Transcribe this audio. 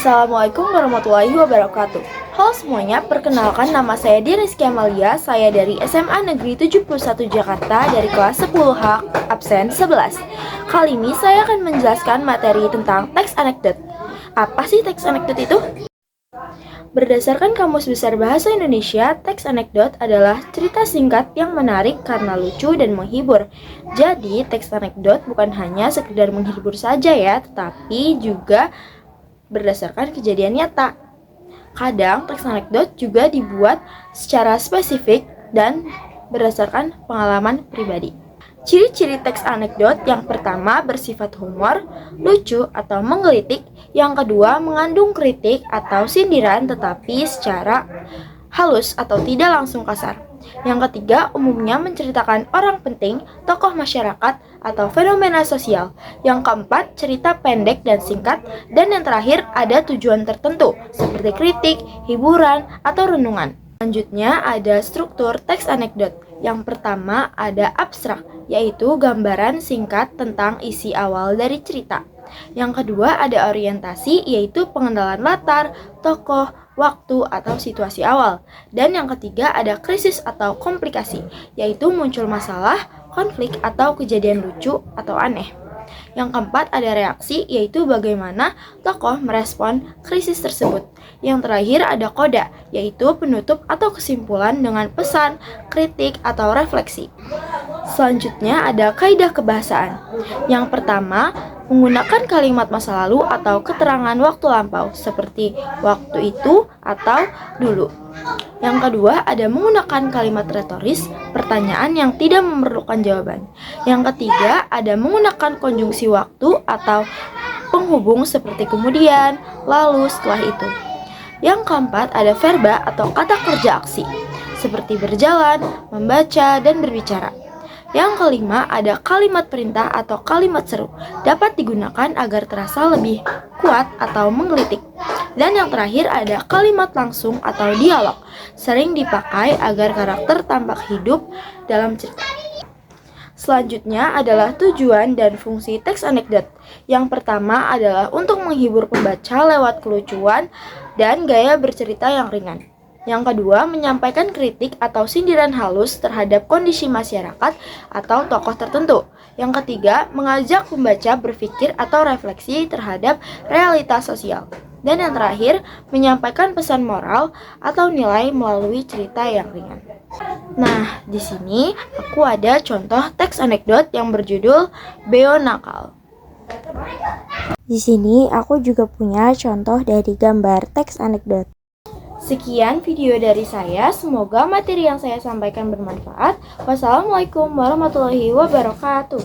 Assalamualaikum warahmatullahi wabarakatuh. Halo semuanya, perkenalkan nama saya Rizky Amalia. Saya dari SMA Negeri 71 Jakarta dari kelas 10H absen 11. Kali ini saya akan menjelaskan materi tentang teks anekdot. Apa sih teks anekdot itu? Berdasarkan Kamus Besar Bahasa Indonesia, teks anekdot adalah cerita singkat yang menarik karena lucu dan menghibur. Jadi, teks anekdot bukan hanya sekedar menghibur saja ya, tetapi juga berdasarkan kejadian nyata. Kadang teks anekdot juga dibuat secara spesifik dan berdasarkan pengalaman pribadi. Ciri-ciri teks anekdot yang pertama bersifat humor, lucu atau menggelitik, yang kedua mengandung kritik atau sindiran tetapi secara halus atau tidak langsung kasar. Yang ketiga umumnya menceritakan orang penting, tokoh masyarakat, atau fenomena sosial. Yang keempat cerita pendek dan singkat. Dan yang terakhir ada tujuan tertentu seperti kritik, hiburan, atau renungan. Selanjutnya ada struktur teks anekdot. Yang pertama ada abstrak, yaitu gambaran singkat tentang isi awal dari cerita. Yang kedua ada orientasi, yaitu pengenalan latar, tokoh, waktu, atau situasi awal. Dan yang ketiga ada krisis atau komplikasi, yaitu muncul masalah, konflik, atau kejadian lucu atau aneh. Yang keempat ada reaksi, yaitu bagaimana tokoh merespon krisis tersebut. Yang terakhir ada koda, yaitu penutup atau kesimpulan dengan pesan, kritik, atau refleksi. Selanjutnya ada kaidah kebahasaan. Yang pertama, menggunakan kalimat masa lalu atau keterangan waktu lampau seperti waktu itu atau dulu. Yang kedua ada menggunakan kalimat retoris, pertanyaan yang tidak memerlukan jawaban. Yang ketiga ada menggunakan konjungsi waktu atau penghubung seperti kemudian, lalu, setelah itu. Yang keempat ada verba atau kata kerja aksi seperti berjalan, membaca, dan berbicara. Yang kelima ada kalimat perintah atau kalimat seru, dapat digunakan agar terasa lebih kuat atau menggelitik. Dan yang terakhir ada kalimat langsung atau dialog, sering dipakai agar karakter tampak hidup dalam cerita. Selanjutnya adalah tujuan dan fungsi teks anekdot. Yang pertama adalah untuk menghibur pembaca lewat kelucuan dan gaya bercerita yang ringan. Yang kedua, menyampaikan kritik atau sindiran halus terhadap kondisi masyarakat atau tokoh tertentu. Yang ketiga, mengajak pembaca berpikir atau refleksi terhadap realitas sosial. Dan yang terakhir, menyampaikan pesan moral atau nilai melalui cerita yang ringan. Nah, di sini aku ada contoh teks anekdot yang berjudul Beo Nakal. Di sini aku juga punya contoh dari gambar teks anekdot. Sekian video dari saya, semoga materi yang saya sampaikan bermanfaat. Wassalamualaikum warahmatullahi wabarakatuh.